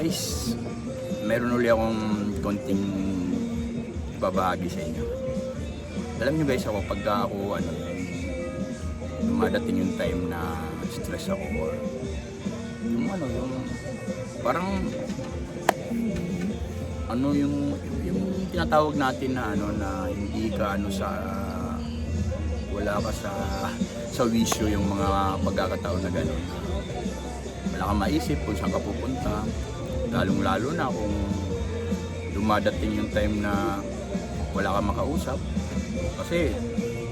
Guys, meron uli akong konting babagi sa inyo. Alam nyo guys, ako pagka ako dumadating yung time na stress ako or yung parang yung tinatawag natin na na hindi ka wala ka sa wisyo, yung mga pagkakataon na gano'n. Wala kang maisip kung saan ka pupunta, lalong-lalo na kung dumadating yung time na wala kang makausap. Kasi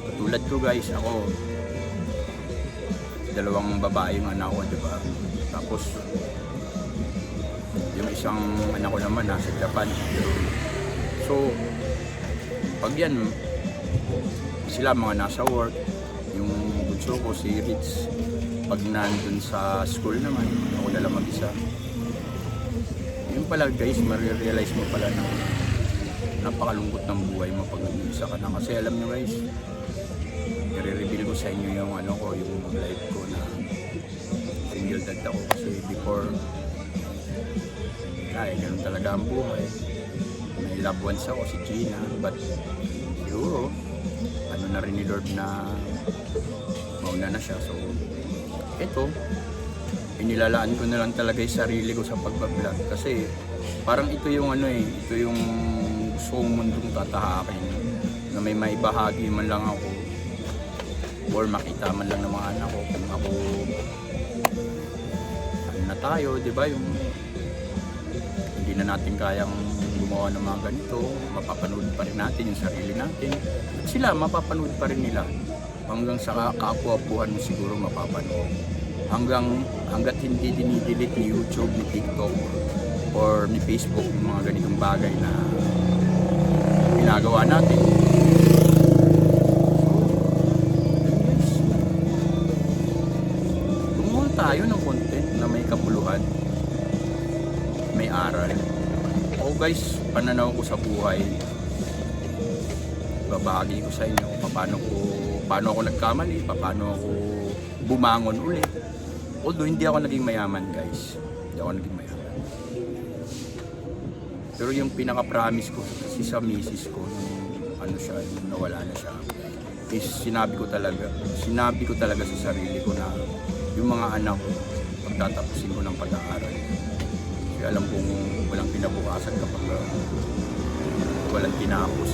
katulad ko guys, ako dalawang babae yung anak ko, diba? Tapos yung isang anak ko naman nasa Japan. So pag yan, sila mga nasa work, yung bunso ko si Rich, pag nandun sa school naman, ako na lang mag-isa. Yun pala guys, marirealize mo pala na napakalungkot ng buhay mo pag nag-iisa ka na. Kasi alam nyo guys, i-reveal ko sa inyo yung yung life ko na single dad ako. Kasi before, ganun talaga ang buhay. May loved ones ako, si Gina, but siguro na rin ni Lord na mauna na siya. So ito, inilalaan ko na lang talaga yung sarili ko sa pagbablog. Kasi parang ito yung ito yung gusto kong mundong tatahakin, na may maibahagi man lang ako or makita man lang ng mga anak ko kung ako na tayo, di ba? Yung hindi na natin kayang gumawa ng mga ganito, mapapanood pa rin natin yung sarili natin. At sila, mapapanood pa rin nila. Hanggang sa kaapu-apuhan mo siguro mapapanood. Hanggat hindi dinidelete ni YouTube, ni TikTok, or ni Facebook yung mga ganitong bagay na ginagawa natin. Gumawa tayo ng content na may kapuluhan, may aral. O guys, pananaw ko sa buhay, babahagi ko sa inyo paano ako nagkamali, paano ako bumangon ulit. Although hindi ako naging mayaman guys, hindi ako naging mayaman. Pero yung pinaka-promise ko kasi sa misis ko, nung nawala na siya, is sinabi ko talaga sa sarili ko na yung mga anak ko, pagtatapusin ko ng pag-aaral. Kasi alam kong walang pinabukasan kapag walang tinapos.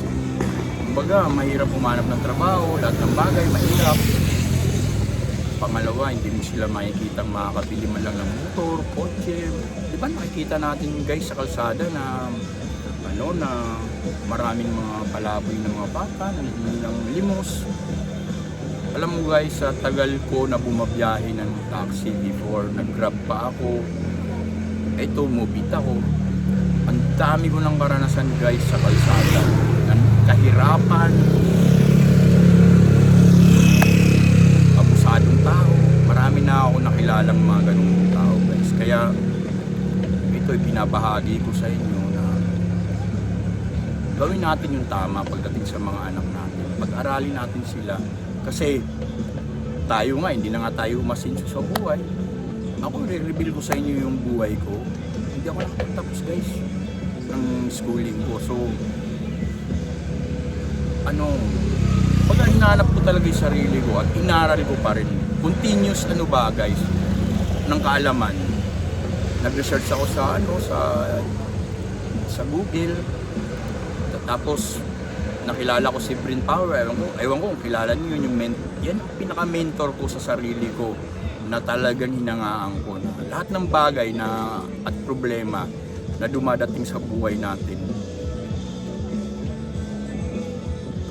Kumbaga, mahirap humanap ng trabaho, lahat ng bagay, mahirap. Pangalawa, hindi mo sila makikitang makakabili man lang ng motor, kotse. Di ba nakikita natin guys sa kalsada na na maraming mga palaboy ng mga bata, nangihingi ng limos. Alam mo guys, sa tagal ko na bumabiyahe ng taxi before, nag-grab pa ako, ito, mobit ako. Ang dami ko ng karanasan guys sa kalsada. Kahirapan, abusadong tao. Marami na ako nakilalang mga ganung tao guys. Kaya ito ay pinabahagi ko sa inyo na gawin natin yung tama pagdating sa mga anak natin. Pag-aralin natin sila. Kasi tayo nga, hindi na nga tayo umasinso sa buhay. Ako, re-reveal ko sa inyo yung buhay ko. Hindi ako nakapagtapos guys ng schooling ko. So pag hinanap ko talaga yung sarili ko at inaral ko pa rin, continuous guys, ng kaalaman. Nag-research ako sa Google. Tapos nakilala ko si Bryn Power. Ewan ko kung kilala niyo yung yan ang pinaka-mentor ko sa sarili ko, na talagang hinangaan ko na lahat ng bagay at problema na dumadating sa buhay natin,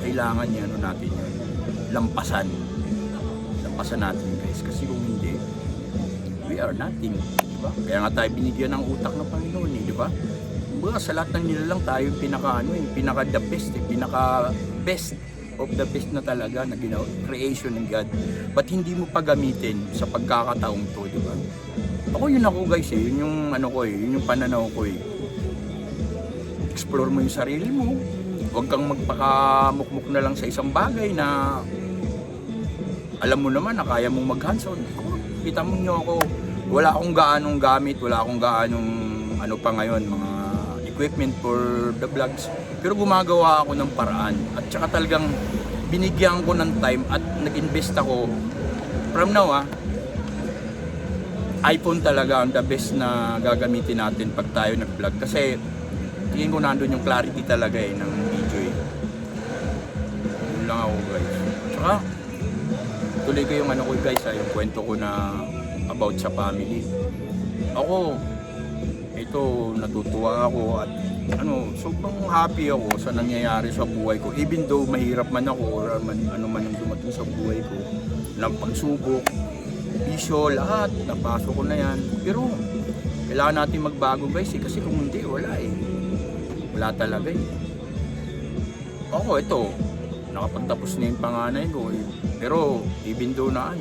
kailangan natin yun, lampasan natin guys. Kasi kung hindi, we are nothing, diba? Kaya nga tayo binigyan ng utak ng Panginoon, diba? Kumbaga sa lahat ng nilalang tayo pinaka the best, pinaka best of the best na talaga na ginawa, creation ng God. But hindi mo pa gamitin sa pagkakataong to, diba? Yun ako guys, yun yung yun yung pananaw ko. Explore mo yung sarili mo. Huwag kang magpakamukmuk na lang sa isang bagay na alam mo naman na kaya mong mag-hands-on. Kita mo nyo ako, wala akong gaanong gamit, wala akong gaanong ano pa ngayon, mga equipment for the vlogs. Pero gumagawa ako ng paraan. At saka talagang binigyan ko ng time at nag-invest ako. From now iPhone talaga ang the best na gagamitin natin pag tayo nag-vlog. Kasi tingin ko nandun yung clarity talaga ng video Yun lang ako guys. Tsaka tuloy ko yung ano ko guys, yung kwento ko na about sa family. Ako, ito natutuwa ako at sobrang happy ako sa nangyayari sa buhay ko. Even though mahirap man ako or ano man yung dumating sa buhay ko, ng pagsubok, bisyo, lahat, napasok ko na yan. Pero kailangan natin magbago guys kasi kung hindi, wala talaga Ako, ito, nakapagtapos na yung panganay ko Pero even though na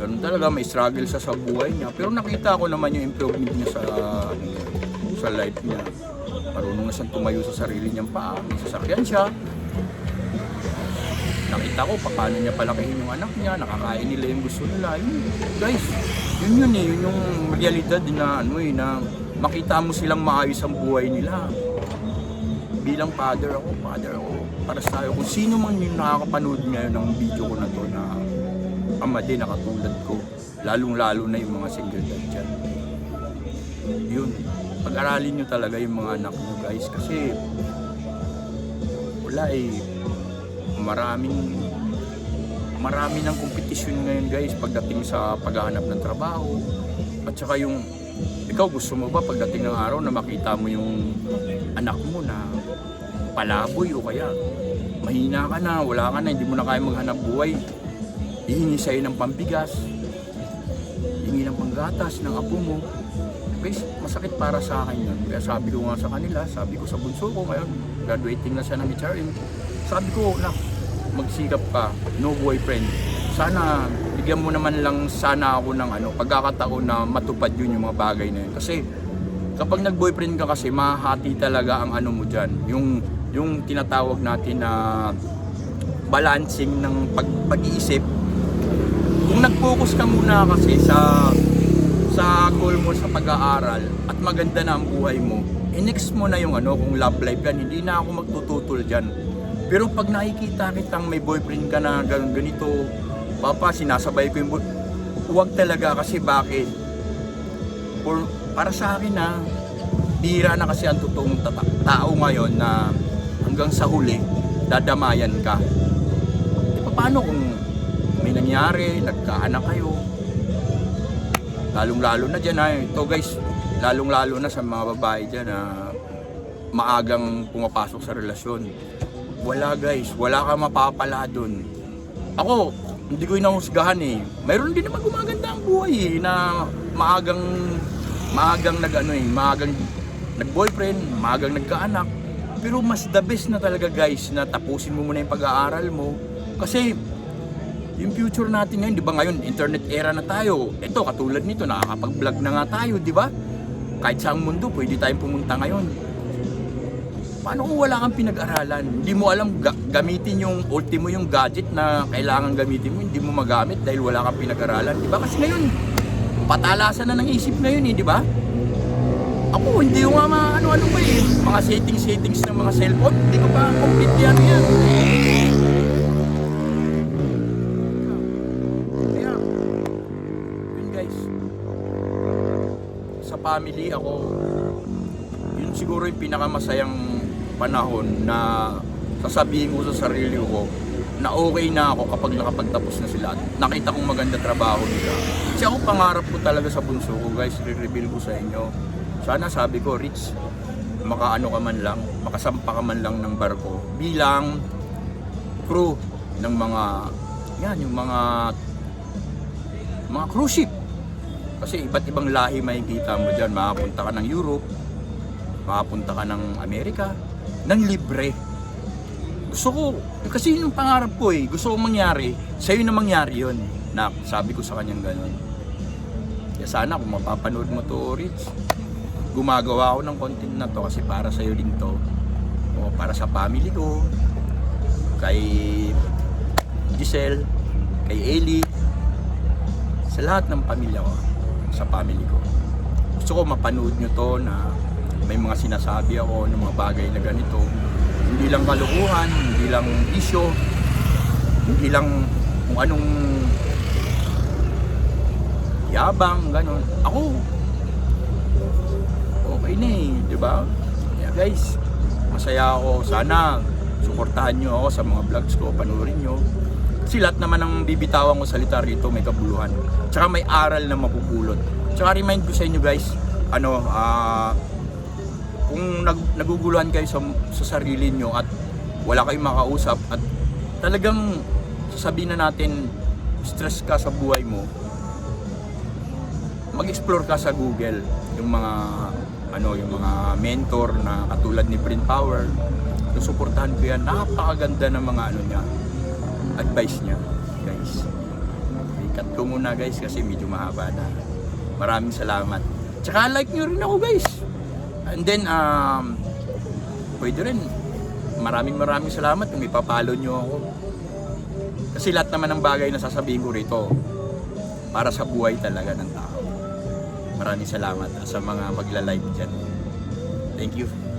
ganun talaga, may struggle sa buhay niya. Pero nakita ko naman yung improvement niya sa life niya. Marunong na siyang tumayo sa sarili niyang paa. May sasakyan siya. Nakita ko paano niya palakihin yung anak niya. Nakakain nila yung gusto nila. Guys, yun yung realidad na na makita mo silang maayos ang buhay nila. Bilang father ako para sa tayo. Kung sino man yung nakakapanood ngayon ng video ko na to na ama din na katulad ko, lalong-lalo na yung mga single dad dyan. Yun, pag-aralin nyo talaga yung mga anak nyo guys kasi wala marami ng kompetisyon ngayon guys pagdating sa paghahanap ng trabaho at saka yung ikaw gusto mo ba pagdating ng araw na makita mo yung anak mo na palaboy o kaya mahina ka na, wala ka na, hindi mo na kaya maghanap buhay, hihingi sa'yo ng pambigas, hihingi ng panggatas ng apo mo. Guys, masakit para sa akin yun. Kaya sabi ko nga sa kanila, sabi ko sa bunso ko ngayon, graduating na siya ng HRM, sabi ko na magsikap ka, no boyfriend. Sana bigyan mo naman lang sana ako ng pagkakataon na matupad yun yung mga bagay na yun. Kasi kapag nag-boyfriend ka kasi mahati talaga ang mo dyan. Yung tinatawag natin na balancing ng pag-iisip. Kung nag-focus ka muna kasi sa goal mo sa pag-aaral at maganda na ang buhay mo, i-next mo na yung kung love life yan, hindi na ako magtututol dyan. Pero pag nakikita kitang may boyfriend ka na ganito, papa, sinasabay ko yung huwag talaga kasi bakit? Para sa akin bihira na kasi ang totoong tao ngayon na hanggang sa huli, dadamayan ka. Paano kung may nangyari, nagkaanak kayo? Lalong-lalo na dyan ito guys, lalong-lalo na sa mga babae dyan na maagang pumapasok sa relasyon. Wala guys, wala ka mapapala dun. Ako, hindi ko inahusgahan Mayroon din naman gumaganda ang buhay na maagang nag-boyfriend, maagang nagkaanak. Pero mas the best na talaga guys na tapusin mo muna yung pag-aaral mo. Kasi yung future natin ngayon, di ba ngayon, internet era na tayo. Ito, katulad nito, nakakapag-vlog na nga tayo, di ba? Kahit saang mundo, pwede tayong pumunta ngayon. Paano kung wala kang pinag-aralan? Hindi mo alam gamitin yung ultimo yung gadget na kailangan gamitin mo, hindi mo magamit dahil wala kang pinag-aralan. Di ba? Kasi ngayon, patalasan na ng isip ngayon di ba? Ako, hindi ko nga ano-ano pa mga settings ng mga cellphone, hindi ko pa complete yan. Kaya, yun guys, sa family ako, yun siguro yung pinakamasayang panahon na sasabihin ko sa sarili ko na okay na ako kapag nakapagtapos na sila at nakita kong maganda trabaho nila. Kasi ako pangarap ko talaga sa bunso ko guys, re-reveal ko sa inyo. Sana sabi ko, Rich, makasampa ka man lang ng barko bilang crew ng yung mga cruise ship. Kasi iba't ibang lahi makikita mo dyan. Makapunta ka ng Europe, makapunta ka ng Amerika, ng libre. Gusto ko, kasi yung pangarap ko gusto ko mangyari, sa'yo na mangyari yun. Na sabi ko sa kanyang gano'n. Kaya sana kung mapapanood mo to, Rich, gumagawa ako ng content na to kasi para sa'yo din to. O para sa family ko, kay Giselle, kay Ellie, sa lahat ng pamilya ko, sa family ko. Gusto gusto ko mapanood nyo to na may mga sinasabi ako ng mga bagay na ganito. Hindi lang kalukuhan, hindi lang isyo, hindi lang kung anong yabang, gano'n. Ako, okay na eh, di ba? Yeah, guys, masaya ako. Sana suportahan nyo ako sa mga vlogs ko, panoorin nyo. Kasi lahat naman ng bibitawan ko salita rito may kabuluhan. Tsaka may aral na mapupulot. Tsaka remind ko sa inyo guys, kung naguguluhan kayo sa sarili nyo at wala kayong makausap at talagang sasabihin na natin stress ka sa buhay mo, mag-explore ka sa Google yung mga mentor na katulad ni Brain Power. Susuportahan ko yan. Napakaganda ng mga niya, advice niya, guys. I-cut ko muna guys kasi medyo mahaba na. Maraming salamat. Tsaka like nyo rin ako guys. And then pwede rin. Maraming salamat kung ipapalo nyo ako. Kasi lahat naman ng bagay na sasabihin ko rito para sa buhay talaga ng tao. Maraming salamat sa mga magla-live dyan. Thank you.